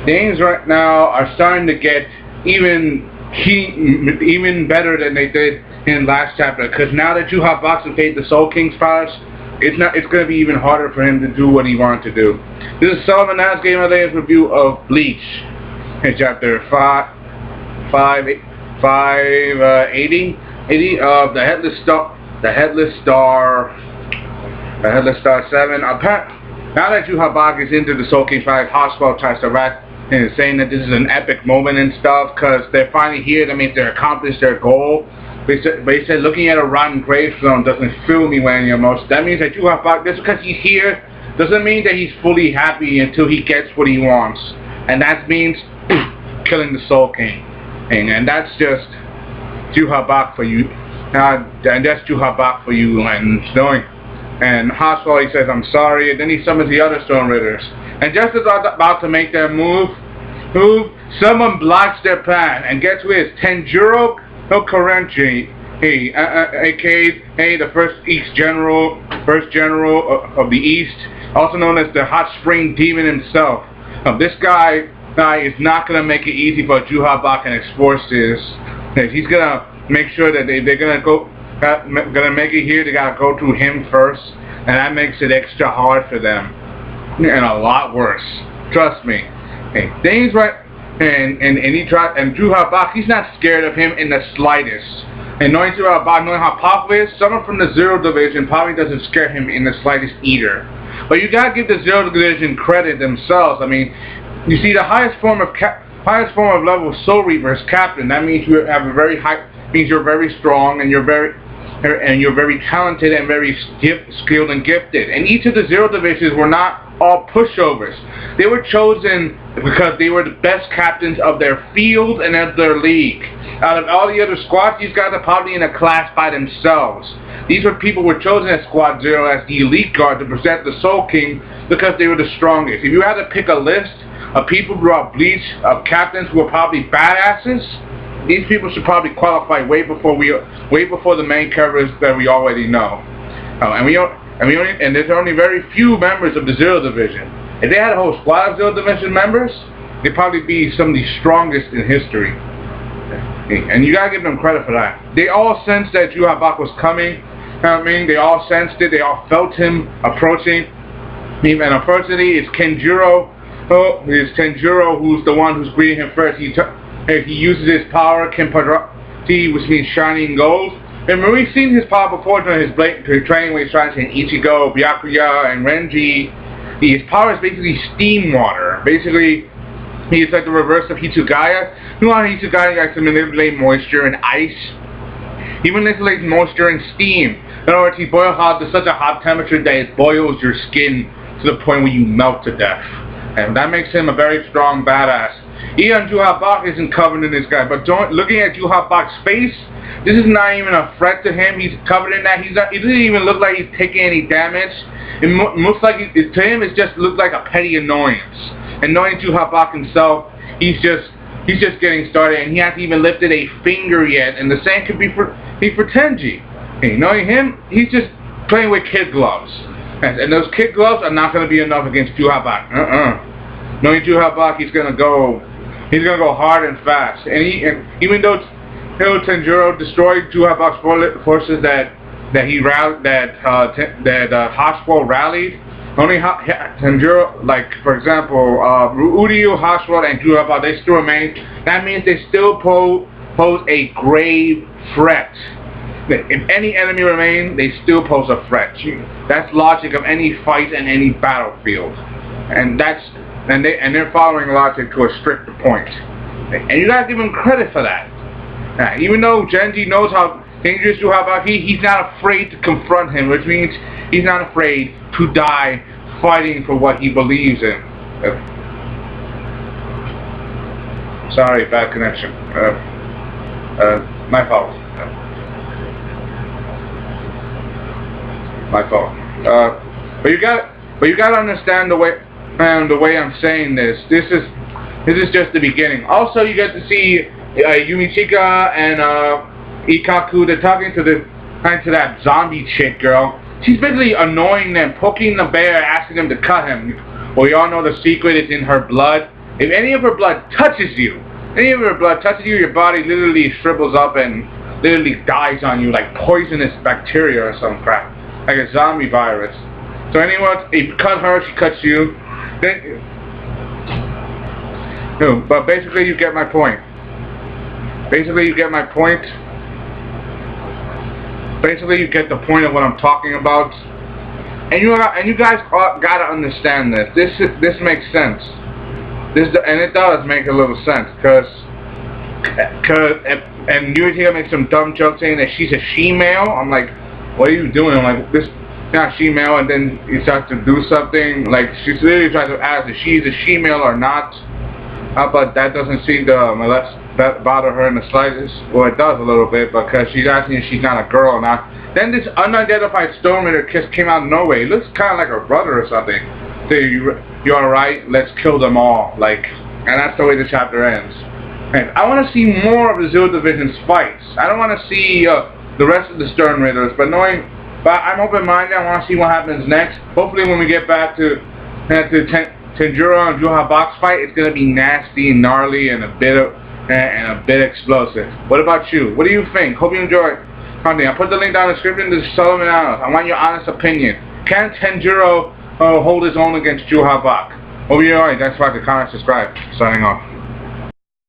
things right now are starting to get even better than they did in last chapter. Because now that you have Box and paid the Soul King's powers, it's going to be even harder for him to do what he wanted to do. This is Sellavin Game of the Day's review of Bleach, in chapter 580 of the Headless Star 7. Now that Yuhabak is into the Soul King's powers, Hospital tries to rat and saying that this is an epic moment and stuff because they're finally here. That means they accomplished their goal. But he said looking at a rotten gravestone doesn't fill me with any emotion. That means that Yuhabak, just because he's here, doesn't mean that he's fully happy until he gets what he wants. And that means killing the Soul King. And that's just Yuhabak for you. And that's Yuhabak for you. And knowing. And Hospital, he says, I'm sorry. And then he summons the other Stone Ridders. And just as they're about to make their move, someone blocks their path. And guess who it is? Tanjiro Korenchi, aka the first general of the East, also known as the Hot Spring Demon himself. This guy is not going to make it easy for Yuhabak and his forces. He's going to make sure that they're going to make it here. They got to go through him first, and that makes it extra hard for them, and a lot worse. Trust me. Things right. And Yuhabak, he's not scared of him in the slightest. And knowing Yuhabak, knowing how powerful he is, someone from the Zero Division probably doesn't scare him in the slightest either. But you gotta give the Zero Division credit themselves. I mean, you see, the highest form of level Soul Reaper is Captain. That means you have a very high. Means you're very strong and you're very talented and very skilled and gifted. And each of the Zero Divisions were not all pushovers. They were chosen because they were the best captains of their field and of their league. Out of all the other squads, these guys are probably in a class by themselves. These were people who were chosen as Squad Zero as the elite guard to present the Soul King because they were the strongest. If you had to pick a list of people throughout Bleach, of captains who were probably badasses, these people should probably qualify way before the main characters that we already know. And there's only very few members of the Zero Division. If they had a whole squad of Zero Division members, they'd probably be some of the strongest in history. And you gotta give them credit for that. They all sensed that Yuhabak was coming. They all sensed it. They all felt him approaching. And unfortunately, it's Kenjiro. It's Kenjiro who's the one who's greeting him first. He uses his power, Kenpachi, which means shining gold. And we've seen his power before during his training where he's trying to say Ichigo, Byakuya, and Renji. His power is basically steam water. Basically, he's like the reverse of Hitsugaya. You know how Hitsugaya likes to manipulate moisture and ice? He manipulates moisture and steam. In other words, he boils hot to such a hot temperature that it boils your skin to the point where you melt to death. And that makes him a very strong badass. Even Yuhabak isn't covered in this guy, but looking at Yuhabak's face, this is not even a threat to him. He's covered in that. He doesn't even look like he's taking any damage. It looks like to him, it just looks like a petty annoyance. And knowing Yuhabak himself, he's just getting started, and he hasn't even lifted a finger yet. And the same could be for Tenji. And knowing him, he's just playing with kid gloves, and those kid gloves are not going to be enough against Yuhabak. Knowing Yuhabak, he's gonna go hard and fast. And even though Tanjiro destroyed Yuhabak's forces that Hospital rallied, only Tanjiro, like for example, Ryuryu, Hospital, and Yuhabak, they still remain. That means they still pose a grave threat. If any enemy remain, they still pose a threat. That's logic of any fight and any battlefield, and they're following logic to a stricter point. And you gotta give him credit for that. Even though Genji knows how dangerous Yuhabak is, he's not afraid to confront him, which means he's not afraid to die fighting for what he believes in. Sorry, bad connection. My fault. My fault. But you gotta understand the way I'm saying this. This is just the beginning. Also, you get to see Yumichika and Ikaku. They're talking to that zombie chick girl. She's basically annoying them, poking the bear, asking them to cut him. Well, we all know the secret is in her blood. If any of her blood touches you, your body literally shrivels up and literally dies on you like poisonous bacteria or some crap, like a zombie virus. So anyone, if you cut her, she cuts you. But basically, you get my point. Basically, you get the point of what I'm talking about. And you guys gotta understand this. This makes sense. And it does make a little sense, and you hear make some dumb joke saying that she's a she-male. I'm like, what are you doing? I'm like, this not she-male, and then you start to do something like she's literally trying to ask if she's a she-male or not. But that doesn't seem to bother her in the slightest. Well, it does a little bit because she's asking if she's not a girl or not. Then this unidentified Storm Raider kiss came out of nowhere. He looks kind of like her brother or something. So you alright? Let's kill them all. And that's the way the chapter ends. And I want to see more of the Zero Division's fights. I don't want to see the rest of the Stern Raiders, but I'm open-minded. I want to see what happens next. Hopefully, when we get back to Tenjiro and Juha Box fight, it's gonna be nasty and gnarly and a bit explosive. What about you? What do you think? Hope you enjoyed. I put the link down in the description to Sellavin. I want your honest opinion. Can Tenjiro hold his own against Juha Box? Hope you're alright. Thanks for watching. Comment, subscribe. Signing off.